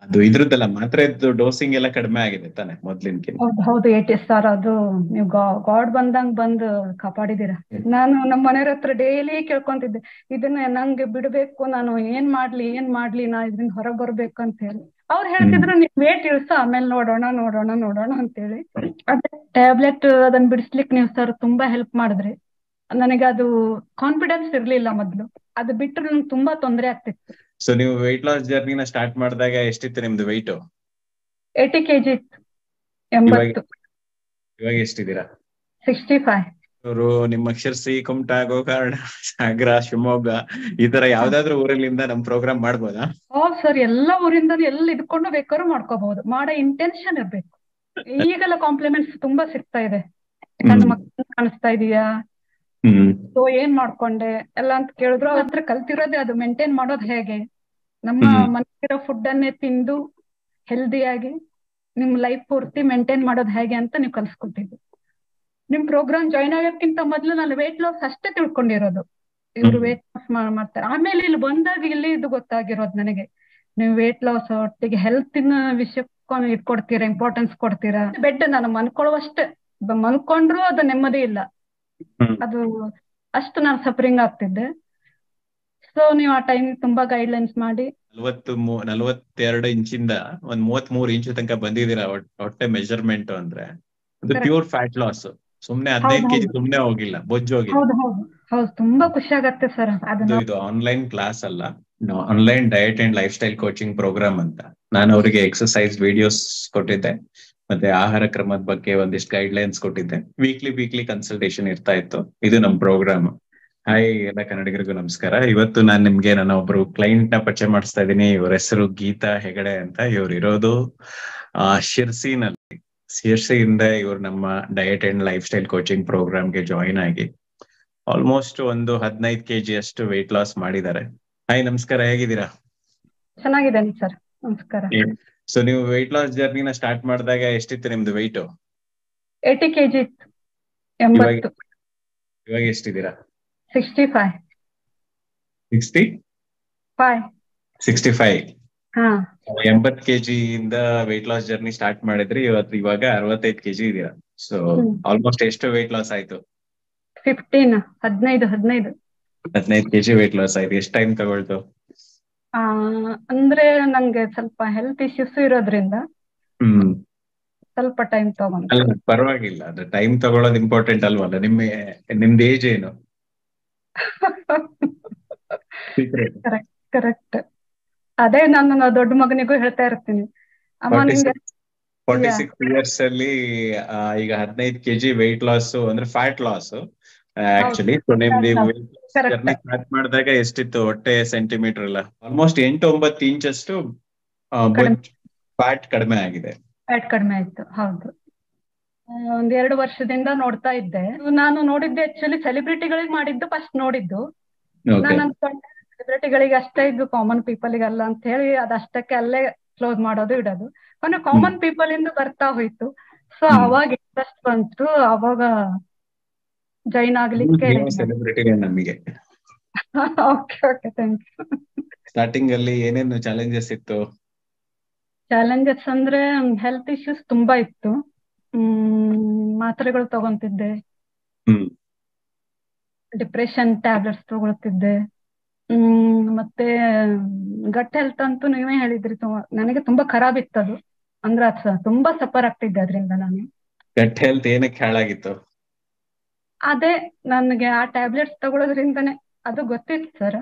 ಅದು ಇದ್ರದ್ದಲ್ಲ, ಮಾತ್ರೆದ್ದು ಡೋಸಿಂಗ್ ಎಲ್ಲ ಕಡಿಮೆ ಆಗಿದೆ ತಾನೆ ಮೊದ್ಲಿನ್ಕಿಂತ? ಹೌದು ಹೌದು, 80 ಸರ್. ಅದು ನೀವು ಗಾಡ್ ಬಂದಂಗ್ ಬಂದು ಕಾಪಾಡಿದೀರ. ನಾನು ನಮ್ಮ ಮನೆಯವ್ರ ಹತ್ರ ಡೈಲಿ ಕೇಳ್ಕೊಂತಿದ್ದೆ, ಇದನ್ನ ನಂಗೆ ಬಿಡ್ಬೇಕು, ನಾನು ಏನ್ ಮಾಡ್ಲಿ ನಾ ಇದರಿಂದ ಹೊರಗ್ ಬರ್ಬೇಕು ಅಂತ ಹೇಳಿ. ಅವ್ರು ಹೇಳ್ತಿದ್ರು, ನೀವ್ ವೇಟ್ ಇಳಿಸು, ಆಮೇಲೆ ನೋಡೋಣ ಅಂತೇಳಿ. ಅದೇ ಟ್ಯಾಬ್ಲೆಟ್ ಅದನ್ನ ಬಿಡಿಸ್ಲಿಕ್ಕೆ ನೀವು ಸರ್ ತುಂಬಾ ಹೆಲ್ಪ್ ಮಾಡಿದ್ರಿ. ನನಗೆ ಅದು ಕಾನ್ಫಿಡೆನ್ಸ್ ಇರ್ಲಿಲ್ಲ ಮೊದ್ಲು, ಅದು ಬಿಟ್ಟರೆ ನಂಗೆ ತುಂಬಾ ತೊಂದರೆ ಆಗ್ತಿತ್ತು. ಸೊ ನೀವು ವೆಯ್ಟ್ ಲಾಸ್ ಜರ್ನಿನ ಸ್ಟಾರ್ಟ್ ಮಾಡಿದಾಗ ಎಷ್ಟಿತ್ತು ನಿಮ್ದು ವೆಯ್ಟ್? 80 kg ಇತ್ತು. ಇವಾಗ 80. ಇವಾಗ ಎಷ್ಟಿದ್ದೀರಾ? 65. ಇವರು ನಿಮ್ಮ ಶಿರ್ಸಿ, ಕುಮಟಾ, ಗೋಕರ್ಣ, ಸಾಗರ, ಶಿವಮೊಗ್ಗ ಈ ತರ ಯಾವ್ದಾದ್ರು ಊರಲ್ಲಿಂದ ನಮ್ ಪ್ರೋಗ್ರಾಮ್ ಮಾಡ್ಬೋದಾ? ಹೌದು ಸರ್, ಎಲ್ಲ ಊರಿಂದನೂ ಎಲ್ಲಿ ಇದ್ಕೊಂಡು ಬೇಕಾದ್ರೂ ಮಾಡ್ಕೋಬಹುದು, ಮಾಡೋ ಇಂಟೆನ್ಷನ್ ಇರ್ಬೇಕು. ಈಗೆಲ್ಲ ಕಾಂಪ್ಲಿಮೆಂಟ್ಸ್ ತುಂಬಾ ಸಿಗ್ತಾ ಇದೆ. ಕಣ್ಣು ಮಕ್ಕಳು ಕಾಣಿಸ್ತಾ ಇದೀಯಾ, ಸೊ ಏನ್ ಮಾಡ್ಕೊಂಡೆ ಎಲ್ಲ ಅಂತ ಕೇಳಿದ್ರು. ಅವ್ರ ಹತ್ರ ಕಲ್ತಿರೋದೇ ಅದು, ಮೇಂಟೈನ್ ಮಾಡೋದು ಹೇಗೆ, ನಮ್ಮ ಮನೆಗಿರೋ ಫುಡ್ ಅನ್ನೇ ತಿಂದು ಹೆಲ್ದಿಯಾಗಿ ನಿಮ್ ಲೈಫ್ ಪೂರ್ತಿ ಮೇಂಟೈನ್ ಮಾಡೋದು ಹೇಗೆ ಅಂತ ನೀವು ಕಲ್ಸ್ಕೊಟ್ಟಿದ್ದು. ನಿಮ್ ಪ್ರೋಗ್ರಾಮ್ ಜಾಯ್ನ್ ಆಗೋಕ್ಕಿಂತ ಮೊದ್ಲು ನಾನು ವೇಟ್ ಲಾಸ್ ಅಷ್ಟೇ ತಿಳ್ಕೊಂಡಿರೋದು. ಇವ್ರು ವೇಟ್ ಲಾಸ್ ಮಾಡ್ತಾರೆ, ಆಮೇಲೆ ಇಲ್ಲಿ ಬಂದಾಗ ಇಲ್ಲಿ ಇದು ಗೊತ್ತಾಗಿರೋದು ನನಗೆ. ನೀವು ವೇಟ್ ಲಾಸ್ ಒಟ್ಟಿಗೆ ಹೆಲ್ತಿನ ವಿಷಯಕ್ಕೆ ಇಟ್ಕೊಡ್ತೀರಾ, ಇಂಪಾರ್ಟೆನ್ಸ್ ಕೊಡ್ತೀರಾ. ಬೆಡ್ ನಾನು ಮನ್ಕೊಳ್ಳುವಷ್ಟೇ, ಮನ್ಕೊಂಡ್ರು ಅದು ನೆಮ್ಮದಿ ಇಲ್ಲ, ಅದು ಅಷ್ಟು ನಾನು ಸಫರಿಂಗ್ ಆಗ್ತಿದ್ದೆ. ಸೊ ನೀವು ಆ ಟೈಮ್ ತುಂಬಾ ಗೈಡ್ಲೈನ್ಸ್ ಮಾಡಿ 42 ಇಂಚಿಂದ ಒಂದ್ 33 ಇಂಚು ತನಕ ಬಂದಿದ್ದೀರಾ. ಹೊಟ್ಟೆ ಮೆಜರ್ಮೆಂಟ್ ಅಂದ್ರೆ ಅದು ಪ್ಯೂರ್ ಫ್ಯಾಟ್ ಲಾಸ್. ಸುಮ್ನೆ 15 kg ಸುಮ್ನೆ ಹೋಗಿಲ್ಲ, ಬೊಜ್ಜು ಹೋಗಿದೆ. ಹೌದು, ತುಂಬಾ ಖುಷಿ ಆಗತ್ತೆ ಸರ್. ಇದು ಆನ್ಲೈನ್ ಕ್ಲಾಸ್ ಅಲ್ಲ, online diet and lifestyle coaching program ಅಂತ. ನಾನು ಅವರಿಗೆ ಎಕ್ಸರ್ಸೈಸ್ ವಿಡಿಯೋಸ್ ಕೊಟ್ಟಿದ್ದೆ, ಮತ್ತೆ ಆಹಾರ ಕ್ರಮದ ಬಗ್ಗೆ ಒಂದಿಷ್ಟು ಗೈಡ್ ಲೈನ್ಸ್ ಕೊಟ್ಟಿದ್ದೆ. ವೀಕ್ಲಿ ಕನ್ಸಲ್ಟೇಷನ್ ಇರ್ತಾ ಇತ್ತು. ಇದು ನಮ್ ಪ್ರೋಗ್ರಾಮ್. ಹಾಯ್ ಎಲ್ಲ ಕನ್ನಡಿಗರಿಗೂ ನಮಸ್ಕಾರ. ಇವತ್ತು ನಾನು ನಿಮ್ಗೆ ನನ್ನ ಒಬ್ರು ಕ್ಲೈಂಟ್ ನ ಪರಿಚಯ ಮಾಡಿಸ್ತಾ ಇದ್ದೀನಿ. ಇವ್ರ ಹೆಸರು ಗೀತಾ ಹೆಗಡೆ ಅಂತ. ಇವ್ರು ಇರೋದು ಶಿರ್ಸಿಯಿಂದ ಇವ್ರು ನಮ್ಮ diet and lifestyle coaching ಪ್ರೋಗ್ರಾಮ್ಗೆ ಜಾಯಿನ್ ಆಗಿ ಆಲ್ಮೋಸ್ಟ್ ಒಂದು 15 kg ಅಷ್ಟು ವೆಯ್ಟ್ ಲಾಸ್ ಮಾಡಿದ್ದಾರೆ. ಹಾಯ್ ನಮಸ್ಕಾರ, ಹೇಗಿದ್ದೀರಾ? ಚೆನ್ನಾಗಿದ್ದೇನೆ ಸರ್, ನಮಸ್ಕಾರ. ಸೊ ನೀವು ವೆಯ್ಟ್ ಲಾಸ್ ಜರ್ನಿನ ಸ್ಟಾರ್ಟ್ ಮಾಡಿದಾಗ ಎಷ್ಟಿತ್ತು ನಿಮ್ದು ವೆಯ್ಟ್? 80 kg ಇತ್ತು. 80. ಇವಾಗ ಎಷ್ಟಿದ್ದೀರಾ? 65. 65. ಹಾ, 80 kg ಇಂದ ವೆಯ್ಟ್ ಲಾಸ್ ಜರ್ನಿ ಸ್ಟಾರ್ಟ್ ಮಾಡಿದ್ರಿ. ಇವಾಗ 65 kg ಇದೀರಾ. ಸೊ ಆಲ್ಮೋಸ್ಟ್ ಎಷ್ಟು ವೆಯ್ಟ್ ಲಾಸ್ ಆಯ್ತು? 15 kg ವೆಯ್ಟ್ ಲಾಸ್ ಆಯ್ತು. ಎಷ್ಟು ಟೈಮ್ ತಗೊಳ್ತು? ಅಂದ್ರೆ ನಂಗೆ ಸ್ವಲ್ಪ ಹೆಲ್ತ್ ಇಶ್ಯೂಸ್ ಇರೋದ್ರಿಂದ ಸ್ವಲ್ಪ ಟೈಮ್ ತಗೊಂಡು. ಪರವಾಗಿಲ್ಲ, ಅದು ಟೈಮ್ ತಗೊಳ್ಳೋದು ಇಂಪಾರ್ಟೆಂಟ್ ಅಲ್ವಲ್ಲ. ನಿಮ್ದು ಏಜ್ ಏನು? ಕರೆಕ್ಟ್. ಅದೇ ನಾನು ದೊಡ್ಡ ಮಗನಿಗೂ ಹೇಳ್ತಾ ಇರ್ತೀನಿ, ಅಮ್ಮ ನಿಂಗೆ 46 ಇಯರ್ಸ್ ಅಲ್ಲಿ ಈಗ 15 kg ವೆಯ್ಟ್ ಲಾಸ್ ಅಂದ್ರೆ fat loss actually. Journey start ಮಾಡಿದಾಗ ಎಷ್ಟಿತ್ತು ಹೊಟ್ಟೆ ಸೆಂಟಿಮೀಟರ್? ಎಲ್ಲ ಆಲ್ಮೋಸ್ಟ್ 8-9 ಇಂಚಷ್ಟು ಫ್ಯಾಟ್ ಕಡಿಮೆ ಆಗಿದೆ. ಫ್ಯಾಟ್ ಕಡಿಮೆ ಆಯ್ತು, ಹೌದು. 1-2 ವರ್ಷದಿಂದ ನೋಡ್ತಾ ಇದ್ದೆ. ನಾನು ನೋಡಿದ್ದೆ ಆಕ್ಚುಲಿ ಸೆಲೆಬ್ರಿಟಿಗಳಿಗೆ ಮಾಡಿದ್ದು ಫಸ್ಟ್ ನೋಡಿದ್ದು. ನಾನು ಅನ್ಕೊಂಡೆ ಸೆಲೆಬ್ರಿಟಿಗಳಿಗೆ ಅಷ್ಟೇ ಇದು, ಕಾಮನ್ ಪೀಪಲ್ಗೆ ಅಲ್ಲ ಅಂತ ಹೇಳಿ ಅದಷ್ಟಕ್ಕೆ ಅಲ್ಲೇ ಕ್ಲೋಸ್ ಮಾಡೋದು ಇಡೋದು. ಕೊನೆ ಕಾಮನ್ ಪೀಪಲ್ ಇಂದ ಬರ್ತಾ ಹೋಯ್ತು. ಸೊ ಅವಾಗ ಇಂಟ್ರೆಸ್ಟ್ ಬಂತು, ಅವಾಗ ಜಾಯಿನ್ ಆಗ್ಲಿಕ್ಕೆ. ಸೆಲೆಬ್ರಿಟಿ ನಮಗೆ. Okay, thank you. ಸ್ಟಾರ್ಟಿಂಗ್ ಅಲ್ಲಿ ಏನೇನು ಚಾಲೆಂಜಸ್ ಇತ್ತು? ಚಾಲೆಂಜಸ್ ಅಂದ್ರೆ ಹೆಲ್ತ್ ಇಶ್ಯೂಸ್ ತುಂಬಾ ಇತ್ತು. ಮಾತ್ರೆಗಳು ತಗೊಂತಿದ್ದೆ, ಡಿಪ್ರೆಷನ್ ಟ್ಯಾಬ್ಲೆಟ್ಸ್ ತಗೊಳ್ತಿದ್ದೆ. ಮತ್ತೆ ಗಟ್ ಹೆಲ್ತ್ ಅಂತೂ ನೀವೇ ಹೇಳಿದ್ರಿ, ನನಗೆ ತುಂಬಾ ಖರಾಬ್ ಇತ್ತದು. ಅಂದ್ರೆ ತುಂಬಾ ಸಫರ್ ಆಗ್ತಿದ್ದೆ ಅದರಿಂದ ನಾನು. ಗಟ್ ಹೆಲ್ತ್ ಏನಕ್ಕೆ ಹಾಳಾಗಿತ್ತು? ಅದೇ ನನಗೆ ಆ ಟ್ಯಾಬ್ಲೆಟ್ಸ್ ತಗೊಳ್ಳೋದ್ರಿಂದನೇ ಅದು ಗೊತ್ತಿತ್ತು ಸರ್.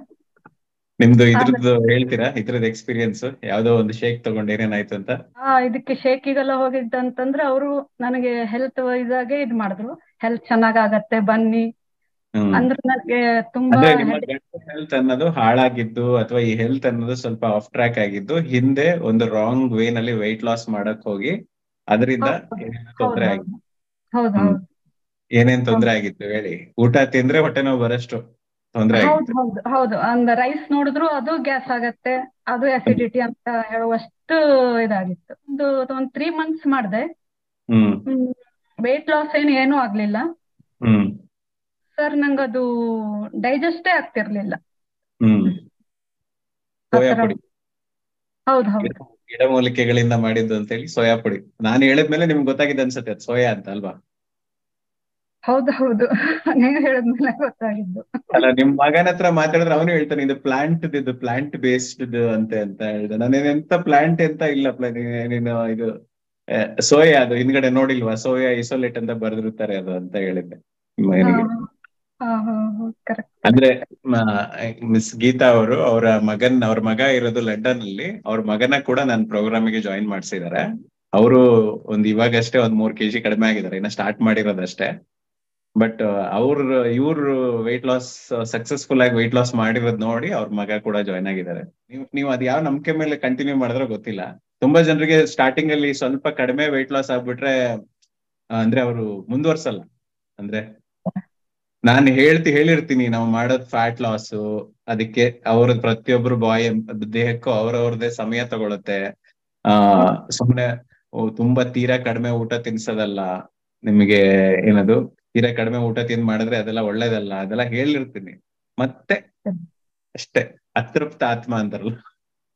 ನಿಮ್ದು ಇದ್ರದ್ದು ಹೇಳ್ತೀರಾ, ಇದ್ರದ್ದು ಎಕ್ಸ್ಪೀರಿಯನ್ಸ್? ಯಾವ್ದೋ ಒಂದು ಶೇಕ್ ತಗೊಂಡು ಏನೇನಾಯ್ತು ಅಂತ? ಇದಕ್ಕೆ ಶೇಕಿಗೆಲ್ಲ ಹೋಗಿದ್ದಂತಂದ್ರೆ ಅವರು ನನಗೆ ಹೆಲ್ತ್ ವೈಸ್ ಆಗಿ ಇದ್ ಮಾಡಿದ್ರು, ಹೆಲ್ತ್ ಚೆನ್ನಾಗತ್ತೆ ಬನ್ನಿ ಅಂದ್ರೆ. ನನಗೆ ತುಂಬಾ ಹೆಲ್ತ್ ಅನ್ನೋದು ಹಾಳಾಗಿದ್ದು ಅಥವಾ ಈ ಹೆಲ್ತ್ ಅನ್ನೋದು ಸ್ವಲ್ಪ ಆಫ್ ಟ್ರ್ಯಾಕ್ ಆಗಿದ್ದು ಹಿಂದೆ ಒಂದು ರಾಂಗ್ ವೇ ನಲ್ಲಿ ವೆಯ್ಟ್ ಲಾಸ್ ಮಾಡಕ್ ಹೋಗಿ ಅದರಿಂದ ತೊಂದರೆ ಆಗಿತ್ತು. ಏನೇನ್ ತೊಂದರೆ ಆಗಿತ್ತು ಹೇಳಿ? ಊಟ ತಿಂದ್ರೆ ಹೊಟ್ಟೆ ನೋವು ಬರಷ್ಟು ತೊಂದರೆ ಆಗಿತ್ತು? ಹೌದು. ಅಂದ ರೈಸ್ ನೋಡಿದ್ರು ಅದು ಗ್ಯಾಸ್ ಆಗತ್ತೆ, ಅದು ಅಸಿಡಿಟಿ ಅಂತ ಹೇಳುವಷ್ಟು ಇದಾಗಿತ್ತು. ಒಂದು 3 months ಮಾಡಿದೆ. ವೆಯ್ಟ್ ಲಾಸ್ ಏನೂ ಆಗ್ಲಿಲ್ಲ ಸರ್. ನಂಗದು ಡೈಜೆಸ್ಟೇ ಆಗ್ತಿರ್ಲಿಲ್ಲ. ಹೌದು. ಗಿಡಮೂಲಿಕೆಗಳಿಂದ ಮಾಡಿದ್ದು ಅಂತ ಹೇಳಿ ಸೋಯಾ ಪುಡಿ. ನಾನು ಹೇಳಿದ್ಮೇಲೆ ನಿಮ್ಗೆ ಗೊತ್ತಾಗಿದೆ ಅನ್ಸುತ್ತೆ ಅದು ಸೋಯಾ ಅಂತ ಅಲ್ವಾ? ಹೌದು ಹೌದು, ನೀವು ಹೇಳಿದ್ಮೇಲೆ ಗೊತ್ತಾಗಿದ್ದು. ಅಲ್ಲ, ನಿಮ್ ಮಗನ ಹತ್ರ ಮಾತಾಡಿದ್ರೆ ಅವನು ಹೇಳ್ತಾನೆ ಇದು ಪ್ಲಾಂಟ್ ಬೇಸ್ಡ್ ಅಂತ ಹೇಳಿದ. ನಾನೇನ್ ಎಂತ ಪ್ಲಾಂಟ್ ಎಂತ ಇಲ್ಲ ನೀನು ಇದು ಸೋಯಾ ಅದು ಹಿಂದ್ಗಡೆ ನೋಡಿಲ್ವಾ, ಸೋಯಾ ಇಸೋಲೇಟ್ ಅಂತ ಬರ್ದಿರ್ತಾರೆ ಅದು ಅಂತ ಹೇಳಿದ್ದೆ ನಿಮ್ಮ ಹಾ ಮಗನಿಗೆ. ಹಾ ಹಾ, ಕರೆಕ್ಟ್ ಅಂದ್ರೆ ಕರೆಕ್ಟ್. ಮಿಸ್ ಗೀತಾ ಅವರು ಅವ್ರ ಮಗ ಇರೋದು ಲಂಡನ್ ಅಲ್ಲಿ. ಅವ್ರ ಮಗನ ಕೂಡ ನನ್ನ ಪ್ರೋಗ್ರಾಮಿಗೆ ಜಾಯಿನ್ ಮಾಡ್ಸಿದ್ದಾರೆ. ಅವರು ಇವಾಗಷ್ಟೇ 3 kg ಕಡಿಮೆ ಆಗಿದ್ದಾರೆ, ಇನ್ನ ಸ್ಟಾರ್ಟ್ ಮಾಡಿರೋದಷ್ಟೇ. ಬಟ್ ಇವ್ರು ವೆಯ್ಟ್ ಲಾಸ್ ಸಕ್ಸಸ್ಫುಲ್ ಆಗಿ ವೆಯ್ಟ್ ಲಾಸ್ ಮಾಡಿರೋದ್ ನೋಡಿ ಅವ್ರ ಮಗ ಕೂಡ ಜಾಯ್ನ್ ಆಗಿದ್ದಾರೆ. ನೀವು ಅದ್ ಯಾವ ನಂಬಿಕೆ ಮೇಲೆ ಕಂಟಿನ್ಯೂ ಮಾಡಿದ್ರೆ ಗೊತ್ತಿಲ್ಲ. ತುಂಬಾ ಜನರಿಗೆ ಸ್ಟಾರ್ಟಿಂಗ್ ಅಲ್ಲಿ ಸ್ವಲ್ಪ ಕಡಿಮೆ ವೆಯ್ಟ್ ಲಾಸ್ ಆಗ್ಬಿಟ್ರೆ ಅಂದ್ರೆ ಅವರು ಮುಂದುವರ್ಸಲ್ಲ. ಅಂದ್ರೆ ನಾನು ಹೇಳಿರ್ತೀನಿ ನಾವು ಮಾಡೋದ್ ಫ್ಯಾಟ್ ಲಾಸ್, ಅದಕ್ಕೆ ಅವ್ರ ಪ್ರತಿಯೊಬ್ರು ದೇಹಕ್ಕೂ ಅವ್ರವ್ರದೇ ಸಮಯ ತಗೊಳುತ್ತೆ. ಸುಮ್ನೆ ತುಂಬಾ ತೀರಾ ಕಡಿಮೆ ಊಟ ತಿನ್ಸೋದಲ್ಲ, ನಿಮಗೆ ಏನದು ತೀರಾ ಕಡಿಮೆ ಊಟ ತಿಂದ್ ಮಾಡಿದ್ರೆ ಅದೆಲ್ಲ ಒಳ್ಳೇದಲ್ಲ, ಅದೆಲ್ಲ ಹೇಳಿರ್ತೀನಿ. ಮತ್ತೆ ಅಷ್ಟೇ, ಅತೃಪ್ತ ಆತ್ಮ ಅಂತಾರಲ್ಲ,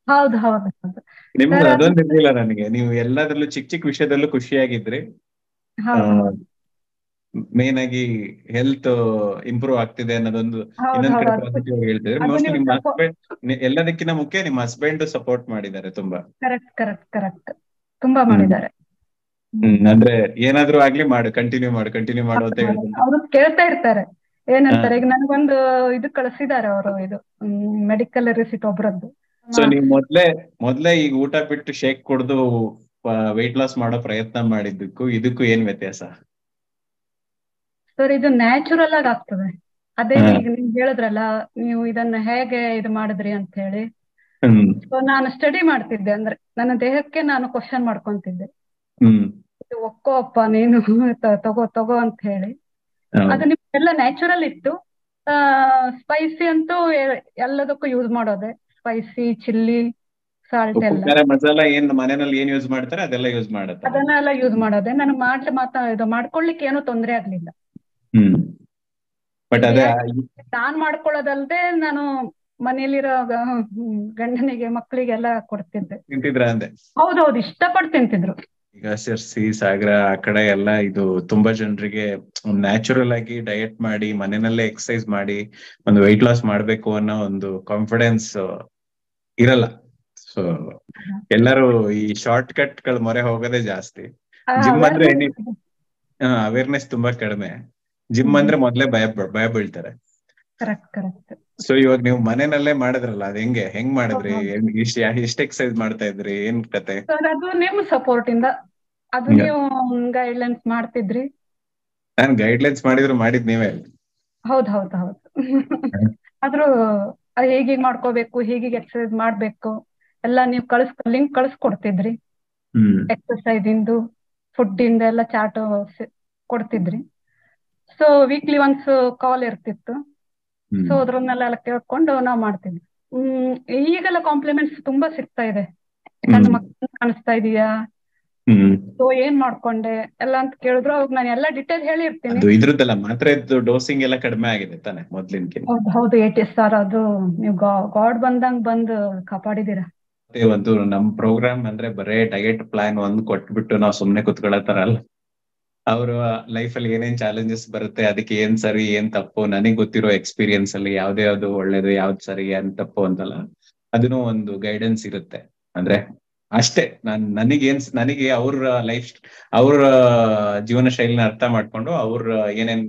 ಹೌದು ಹೌದು ಹೌದು ನಿಮ್ದು ಸರ್. ಅದೊಂದು ಇರ್ಲಿಲ್ಲ ನನಗೆ. ನೀವು ಎಲ್ಲದರಲ್ಲೂ ಚಿಕ್ಕ ಚಿಕ್ಕ ವಿಷಯದಲ್ಲೂ ಖುಷಿಯಾಗಿದ್ರಿ. ಹೌದು ಹೌದು ಮೇನ್ ಆಗಿ ಹೆಲ್ತ್ ಇಂಪ್ರೂವ್ ಆಗ್ತಿದೆ ಅನ್ನೋದೊಂದು ಹೌದು ಇನ್ನೊಂದ್ ಹೌದು, ಕಡೆ ಅದು ಪಾಸಿಟಿವ್ ಹೇಳ್ತಿದ್ರೆ. ಅದು ಮೋಸ್ಟ್ಲಿ ನೀವು ನಿಮ್ಮ ಹಸ್ಬೆಂಡ್ ಎಲ್ಲದಕ್ಕಿಂತ ಮುಖ್ಯ ನಿಮ್ಮ ಹಸ್ಬೆಂಡ್ ಸಪೋರ್ಟ್ ಮಾಡಿದ್ದಾರೆ ತುಂಬಾ. ಕರೆಕ್ಟ್ ಕರೆಕ್ಟ್ ಕರೆಕ್ಟ್, ತುಂಬಾ ಹ್ಮ್ ಮಾಡಿದ್ದಾರೆ. ಅಂದ್ರೆ ಏನಾದ್ರೂ ಆಗ್ಲಿ ಕಂಟಿನ್ಯೂ ಮಾಡು ಅಂತ ಹೇಳ್ತೀನಿ. ಅವರು ಕೇಳ್ತಾ ಇರ್ತಾರೆ ಏನಂತಾರೆ. ಈಗ ನನಗೊಂದು ಇದು ಕಳಿಸಿದ್ದಾರೆ ಅವರು, ಇದು ಮೆಡಿಕಲ್ ರಿಸಿಟ್ ಒಬ್ರದ್ದು. ಸೊ ನೀವು ಮೊದ್ಲೇ ಈಗ ಊಟ ಬಿಟ್ಟು ಶೇಕ್ ಕುಡ್ದು ವೆಯ್ಟ್ ಲಾಸ್ ಮಾಡೋ ಪ್ರಯತ್ನ ಮಾಡಿದ್ದಕ್ಕೂ ಇದಕ್ಕೂ ಏನ್ ವ್ಯತ್ಯಾಸ? ಸರ್ ಇದು ನ್ಯಾಚುರಲ್ ಆಗಿ ಆಗ್ತದೆ. ಅದೇ ಈಗ ನೀವು ಹೇಳಿದ್ರಲ್ಲ, ನೀವು ಇದನ್ನ ಹೇಗೆ ಇದು ಮಾಡಿದ್ರಿ ಅಂತ ಹೇಳಿ. ಸೊ ನಾನು ಸ್ಟಡಿ ಮಾಡ್ತಿದ್ದೆ, ಅಂದ್ರೆ ನನ್ನ ದೇಹಕ್ಕೆ ನಾನು ಕ್ವಶನ್ ಮಾಡ್ಕೊಂತಿದ್ದೆ, ಇದು ಒಪ್ಪೋ ನೀನು ತಗೋ ಅಂತ ಹೇಳಿ. ಅದು ನಿಮ್ಗೆಲ್ಲ ನ್ಯಾಚುರಲ್ ಇತ್ತು. ಸ್ಪೈಸಿ ಅಂತೂ ಎಲ್ಲದಕ್ಕೂ ಯೂಸ್ ಮಾಡೋದೆ, ಸ್ಪೈಸಿ, ಚಿಲ್ಲಿ, ಸಾಲ್ಟ್ ಎಲ್ಲ ಮಸಾಲ ಏನ್ ಮನೆಯಲ್ಲಿ ಏನ್ ಯೂಸ್ ಮಾಡ್ತಾರೆ ಅದೆಲ್ಲ ಯೂಸ್ ಮಾಡುತ್ತೆ. ಅದನ್ನೆಲ್ಲ ಯೂಸ್ ಮಾಡೋದೆ. ನನಗೆ ಇದು ಮಾಡ್ಕೊಳ್ಳಿಕ್ಕೆ ಏನೂ ತೊಂದರೆ ಆಗ್ಲಿಲ್ಲ. ಬಟ್ ಅದೇ ನಾನ್ ಮಾಡ್ಕೊಳ್ಳೋದಲ್ದೆ ನಾನು ಮನೇಲಿರೋ ಗಂಡನಿಗೆ ಮಕ್ಕಳಿಗೆಲ್ಲ ಕೊಡ್ತಿದ್ದೆ. ತಿಂತಿದ್ರ ಅಂದೆ? ಹೌದೌದು, ಇಷ್ಟಪಟ್ಟು ತಿಂತಿದ್ರು. ಈಗ ಶಿರ್ಸಿ, ಸಾಗರ ಆ ಕಡೆ ಎಲ್ಲ ಇದು ತುಂಬಾ ಜನರಿಗೆ ನ್ಯಾಚುರಲ್ ಆಗಿ ಡಯಟ್ ಮಾಡಿ ಮನೆಯಲ್ಲೇ ಎಕ್ಸರ್ಸೈಸ್ ಮಾಡಿ ಒಂದು ವೆಯ್ಟ್ ಲಾಸ್ ಮಾಡ್ಬೇಕು ಅನ್ನೋ ಒಂದು ಕಾನ್ಫಿಡೆನ್ಸ್ ಇರಲ್ಲ. ಸೊ ಎಲ್ಲರೂ ಈ ಶಾರ್ಟ್ ಕಟ್ ಗಳ ಮೊರೆ ಹೋಗೋದೇ ಜಾಸ್ತಿ. ಜಿಮ್ ಅಂದ್ರೆ ಅವೇರ್ನೆಸ್ ತುಂಬಾ ಕಡಿಮೆ. ಜಿಮ್ ಅಂದ್ರೆ ಮೊದ್ಲೇ ಭಯ ಬೀಳ್ತಾರೆ. ಸೊ ಇವಾಗ ನೀವು ಮನೆಯಲ್ಲೇ ಮಾಡಿದ್ರಲ್ಲ, ಅದ್ ಹೆಂಗ್ ಮಾಡಿದ್ರಿ? ಎಷ್ಟು ಎಕ್ಸರ್ಸೈಸ್ ಮಾಡ್ತಾ ಇದ್ರಿ? ಏನ್ ಕತೆ? ಅದು ನಿಮ್ಮ ಸಪೋರ್ಟ್ ಇಂದ, ಅದು ನೀವು ಗೈಡ್ಲೈನ್ಸ್ ಮಾಡ್ತಿದ್ರಿ. ನಾನ್ ಗೈಡ್ಲೈನ್ಸ್ ಮಾಡಿದ್ ನೀವೇ. ಹೌದು ಹೌದು ಹೌದು ಆದ್ರೂ ಹೇಗೆ ಮಾಡ್ಕೋಬೇಕು, ಹೇಗೆ ಎಕ್ಸರ್ಸೈಸ್ ಮಾಡ್ಬೇಕು ಎಲ್ಲ ನೀವು ಲಿಂಕ್ ಕಳಿಸ್ಕೊಡ್ತಿದ್ರಿ. ಎಕ್ಸರ್ಸೈಸ್ ಇಂದು, ಫುಡ್ ಇಂದ ಎಲ್ಲ ಚಾರ್ಟ್ ಕೊಡ್ತಿದ್ರಿ. ಸೊ ವೀಕ್ಲಿ ಒನ್ಸ್ ಕಾಲ್ ಇರ್ತಿತ್ತು. ಸೊ ಅದ್ರನ್ನೆಲ್ಲ ಕೇಳ್ಕೊಂಡು ನಾವ್ ಮಾಡ್ತಿದ್ವಿ. ಈಗೆಲ್ಲ ಕಾಂಪ್ಲಿಮೆಂಟ್ಸ್ ತುಂಬಾ ಸಿಗ್ತಾ ಇದೆ. ಕಣ್ಣು ಮಕ್ಕಳು ಕಾಣಿಸ್ತಾ ಇದೀಯಾ, ಸೊ ಏನ್ ಮಾಡ್ಕೊಂಡೆ ಎಲ್ಲ ಅಂತ ಕೇಳಿದ್ರು. ಅವಾಗ ನಾನು ಎಲ್ಲ ಡೀಟೇಲ್ ಹೇಳಿರ್ತೀನಿ. ಇದ್ರದ್ದೆಲ್ಲ ಮಾತ್ರ ಡೋಸಿಂಗ್ ಎಲ್ಲ ಕಡಿಮೆ ಆಗಿದೆ ತಾನೆ ಮೊದ್ಲಿನ? ಹೌದು 80 ಸರ್. ಅದು ನೀವು ಗಾಡ್ ಬಂದು ಕಾಪಾಡಿದೀರಾ. ಒಂದು ನಮ್ ಪ್ರೋಗ್ರಾಮ್ ಅಂದ್ರೆ ಬರೇ ಡಯಟ್ ಪ್ಲಾನ್ ಕೊಟ್ಬಿಟ್ಟು ನಾವು ಸುಮ್ನೆ ಕುತ್ಕೊಳ್ಳೋತರ ಅಲ್ಲ. ಅವ್ರ ಲೈಫ್ ಅಲ್ಲಿ ಏನೇನ್ ಚಾಲೆಂಜಸ್ ಬರುತ್ತೆ, ಅದಕ್ಕೆ ಏನ್ ಸರಿ ಏನ್ ತಪ್ಪು, ನನಗ್ ಗೊತ್ತಿರೋ ಎಕ್ಸ್ಪೀರಿಯನ್ಸ್ ಅಲ್ಲಿ ಯಾವ್ದು ಒಳ್ಳೇದು, ಯಾವ್ದು ಸರಿ ಏನ್ ತಪ್ಪು ಅಂತಲ್ಲ, ಅದನ್ನು ಒಂದು ಗೈಡೆನ್ಸ್ ಇರುತ್ತೆ. ಅಂದ್ರೆ ಅಷ್ಟೇ, ನನಗೆ ಅವ್ರ ಜೀವನ ಶೈಲಿನ ಅರ್ಥ ಮಾಡ್ಕೊಂಡು ಅವ್ರ ಏನೇನ್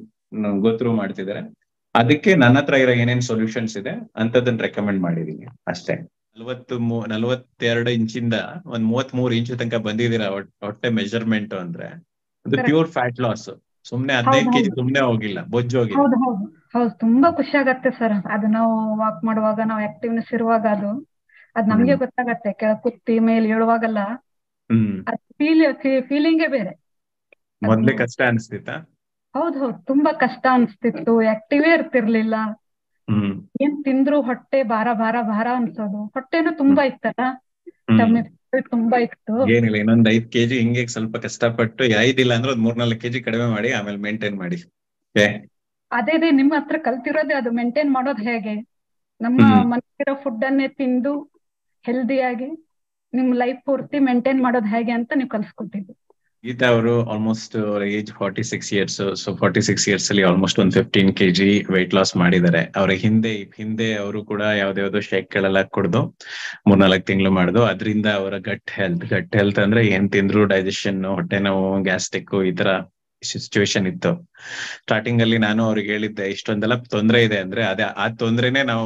ಗೊತ್ತರು ಮಾಡ್ತಿದ್ದಾರೆ, ಅದಕ್ಕೆ ನನ್ನ ಹತ್ರ ಇರೋ ಏನೇನ್ ಸೊಲ್ಯೂಷನ್ಸ್ ಇದೆ ಅಂತದನ್ನ ರೆಕಮೆಂಡ್ ಮಾಡಿದೀನಿ ಅಷ್ಟೇ. 42 ಇಂಚಿಂದ 33 ಇಂಚು ತನಕ ಬಂದಿದ್ದೀರಾ ಹೊಟ್ಟೆ ಮೆಜರ್ಮೆಂಟ್ ಅಂದ್ರೆ ಅದು ಪ್ಯೂರ್ ಫ್ಯಾಟ್ ಲಾಸ್. ಸುಮ್ನೆ 15 kg ಸುಮ್ನೆ ಹೋಗಿಲ್ಲ, ಬೊಜ್ಜು ಹೋಗಿಲ್ಲ. ಹೌದು, ತುಂಬಾ ಖುಷಿ ಆಗತ್ತೆ ಸರ್. ಅದು ನಾವು ವಾಕ್ ಮಾಡುವಾಗ, ನಾವು ಆಕ್ಟಿವ್ನೆಸ್ ಇರುವಾಗ ಅದು ನಮ್ಗೆ ಗೊತ್ತಾಗತ್ತೆ. ಕೆಳ ಕುತ್ತಿ ಮೇಲೆ ಹೇಳುವಾಗಲ್ಲ ಫೀಲಿಂಗೇ ಬೇರೆ. ಮೊದ್ಲೇ ಕಷ್ಟ ಅನ್ಸ್ತಿತ್ತ? ಹೌದು, ತುಂಬಾ ಕಷ್ಟ ಅನ್ಸ್ತಿತ್ತು. ಆಕ್ಟಿವೇ ಇರ್ತಿರ್ಲಿಲ್ಲ. ಏನ್ ತಿಂದ್ರು ಹೊಟ್ಟೆ ಭಾರ ಭಾರ ಭಾರ ಅನ್ಸೋದು. ಹೊಟ್ಟೆನು ತುಂಬಾ ಇತ್ತಲ್ಲ, ತುಂಬಾ ಇತ್ತು. ಏನಿಲ್ಲ, ಇನ್ನೊಂದ್ 5 kg ಹಿಂಗೆ ಸ್ವಲ್ಪ ಕಷ್ಟಪಟ್ಟು 5 ಇಲ್ಲ ಅಂದ್ರೆ 3-4 kg ಕಡಿಮೆ ಮಾಡಿ ಆಮೇಲೆ ಮೇಂಟೈನ್ ಮಾಡಿ. ಅದೇ ನಿಮ್ಮ ಹತ್ರ ಕಲ್ತಿರೋದೇ ಅದು, ಮೇಂಟೈನ್ ಮಾಡೋದು ಹೇಗೆ. ನಮ್ಮ ಮನೆಗಿರೋ ಫುಡ್ ಅನ್ನೇ ತಿಂದು ಹೆಲ್ದಿಯಾಗಿ ನಿಮ್ ಲೈಫ್ ಪೂರ್ತಿ ಮೇಂಟೈನ್ ಮಾಡೋದು ಹೇಗೆ ಅಂತ ನೀವು ಕಲ್ಸ್ಕೊಟ್ಟಿದ್ದು. ಗೀತಾ ಅವರು almost age 46 years. So 46 years ಅಲ್ಲಿ ಆಲ್ಮೋಸ್ಟ್ ಒಂದು 15 kg ವೆಯ್ಟ್ ಲಾಸ್ ಮಾಡಿದ್ದಾರೆ. ಅವ್ರ ಹಿಂದೆ ಅವರು ಕೂಡ ಯಾವ್ದಾವ್ದೋ ಶೇಕ್ ಗಳೆಲ್ಲ ಕುಡ್ದು 3-4 ತಿಂಗಳು ಮಾಡುದು. ಅದರಿಂದ ಅವರ ಗಟ್ ಹೆಲ್ತ್ ಅಂದ್ರೆ ಏನ್ ತಿಂದ್ರು ಡೈಜೆಷನ್, ಹೊಟ್ಟೆ ನೋವು, ಗ್ಯಾಸ್ಟ್ರಿಕ್ ಈ ತರ ಸಿಚುವೇಶನ್ ಇತ್ತು. ಸ್ಟಾರ್ಟಿಂಗ್ ಅಲ್ಲಿ ನಾನು ಅವ್ರಿಗೆ ಹೇಳಿದ್ದೆ ಇಷ್ಟೊಂದೆಲ್ಲ ತೊಂದರೆ ಇದೆ ಅಂದ್ರೆ ಅದೇ ಆ ತೊಂದ್ರೆನೆ ನಾವು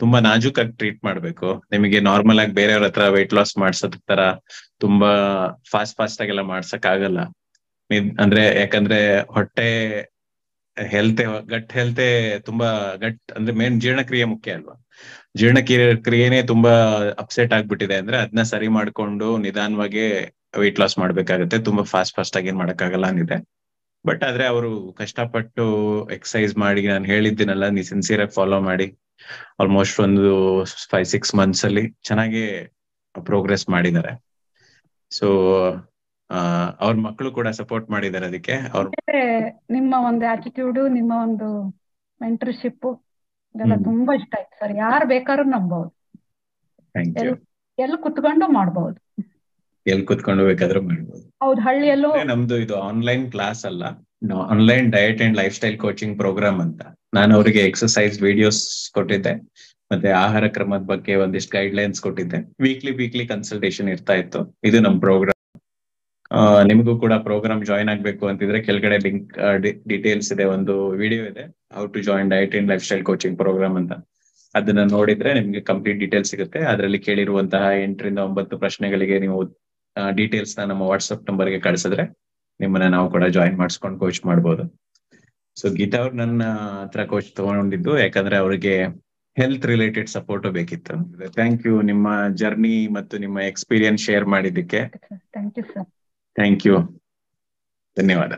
ತುಂಬಾ ನಾಜೂಕಾಗಿ ಟ್ರೀಟ್ ಮಾಡ್ಬೇಕು. ನಿಮಗೆ ನಾರ್ಮಲ್ ಆಗಿ ಬೇರೆಯವ್ರ ಹತ್ರ ವೆಯ್ಟ್ ಲಾಸ್ ಮಾಡ್ಸೋದ್ ತರ ತುಂಬಾ ಫಾಸ್ಟ್ ಆಗೆಲ್ಲ ಮಾಡ್ಸಕ್ ಆಗಲ್ಲ. ಅಂದ್ರೆ ಯಾಕಂದ್ರೆ ಹೊಟ್ಟೆ ಗಟ್ ಹೆಲ್ತೆ ತುಂಬಾ ಅಂದ್ರೆ ಮೇನ್ ಜೀರ್ಣಕ್ರಿಯೆ ಮುಖ್ಯ ಅಲ್ವಾ. ಕ್ರಿಯೆನೇ ತುಂಬಾ ಅಪ್ಸೆಟ್ ಆಗ್ಬಿಟ್ಟಿದೆ ಅಂದ್ರೆ ಅದನ್ನ ಸರಿ ಮಾಡ್ಕೊಂಡು ನಿಧಾನವಾಗಿ ವೆಯ್ಟ್ ಲಾಸ್ ಮಾಡ್ಬೇಕಾಗತ್ತೆ. ತುಂಬಾ ಫಾಸ್ಟ್ ಆಗಿ ಏನ್ ಮಾಡಕ್ಕಾಗಲ್ಲ ಅಂದಿದೆ. ಬಟ್ ಆದ್ರೆ ಅವರು ಕಷ್ಟಪಟ್ಟು ಎಕ್ಸಸೈಸ್ ಮಾಡಿ ನಾನು ಹೇಳಿದ್ದೀನಲ್ಲ, ನೀವು ಸಿನ್ಸಿಯರ್ ಆಗಿ ಫಾಲೋ ಮಾಡಿ ಆಲ್ಮೋಸ್ಟ್ ಒಂದು 5-6 months ಅಲ್ಲಿ ಚೆನ್ನಾಗಿ ಪ್ರೋಗ್ರೆಸ್ ಮಾಡಿದ್ದಾರೆ. ಸೊ ಅವ್ರ ಮಕ್ಕಳು ಕೂಡ ಸಪೋರ್ಟ್ ಮಾಡಿದ್ದಾರೆ ಅದಕ್ಕೆ. ನಿಮ್ಮ ಒಂದು ಆಟಿಟ್ಯೂಡ್, ನಿಮ್ಮ ಒಂದು ಮೆಂಟರ್ಶಿಪ್ ಇದೆಲ್ಲ ತುಂಬಾ ಇಷ್ಟ ಆಯ್ತು ಸರ್. ಯಾರು ಬೇಕಾದ್ರೂ ನಂಬಹುದು, ಎಲ್ಲಿ ಕುತ್ಕೊಂಡು ಮಾಡ್ಬಹುದು, ಎಲ್ಲಿ ಕುತ್ಕೊಂಡು ಬೇಕಾದ್ರೂ ಮಾಡ್ಬೋದು. ಹೌದು, ಹಳ್ಳಿಯಲ್ಲೂ. ನಮ್ದು ಇದು ಆನ್ಲೈನ್ ಕ್ಲಾಸ್ ಅಲ್ಲ, online diet and lifestyle coaching program ಅಂತ. ನಾನು ಅವರಿಗೆ ಎಕ್ಸರ್ಸೈಸ್ ವಿಡಿಯೋಸ್ ಕೊಟ್ಟಿದ್ದೆ, ಮತ್ತೆ ಆಹಾರ ಕ್ರಮದ ಬಗ್ಗೆ ಒಂದಿಷ್ಟು ಗೈಡ್ ಲೈನ್ಸ್ ಕೊಟ್ಟಿದ್ದೆ. ವೀಕ್ಲಿ ಕನ್ಸಲ್ಟೇಷನ್ ಇರ್ತಾ ಇತ್ತು. ಇದು ನಮ್ ಪ್ರೋಗ್ರಾಮ್. ನಿಮಗೂ ಕೂಡ ಪ್ರೋಗ್ರಾಮ್ ಜಾಯಿನ್ ಆಗ್ಬೇಕು ಅಂತಿದ್ರೆ ಕೆಳಗಡೆ ಲಿಂಕ್ ಡೀಟೇಲ್ಸ್ ಇದೆ, ಒಂದು ವಿಡಿಯೋ ಇದೆ, how to join diet and lifestyle coaching program ಅಂತ. ಅದನ್ನ ನೋಡಿದ್ರೆ ನಿಮ್ಗೆ ಕಂಪ್ಲೀಟ್ ಡೀಟೇಲ್ಸ್ ಸಿಗುತ್ತೆ. ಅದರಲ್ಲಿ ಕೇಳಿರುವಂತಹ 8-9 ಪ್ರಶ್ನೆಗಳಿಗೆ ನೀವು ಡೀಟೇಲ್ಸ್ ನಮ್ಮ ವಾಟ್ಸ್ಆಪ್ ನಂಬರ್ಗೆ ಕಳಿಸಿದ್ರೆ ನಿಮ್ಮನ್ನ ನಾವು ಕೂಡ ಜಾಯಿನ್ ಮಾಡಿಸ್ಕೊಂಡು ಕೋಚ್ ಮಾಡ್ಬೋದು. ಸೊ ಗೀತಾ ಅವ್ರು ನನ್ನ ಹತ್ರ ಕೋಚ್ ತಗೊಂಡಿದ್ದು ಯಾಕಂದ್ರೆ ಅವ್ರಿಗೆ ಹೆಲ್ತ್ ರಿಲೇಟೆಡ್ ಸಪೋರ್ಟ್ ಬೇಕಿತ್ತು. ಥ್ಯಾಂಕ್ ಯು ನಿಮ್ಮ ಜರ್ನಿ ಮತ್ತು ನಿಮ್ಮ ಎಕ್ಸ್ಪೀರಿಯನ್ಸ್ ಶೇರ್ ಮಾಡಿದ್ದಕ್ಕೆ. Thank you sir. Thank you, ಧನ್ಯವಾದ.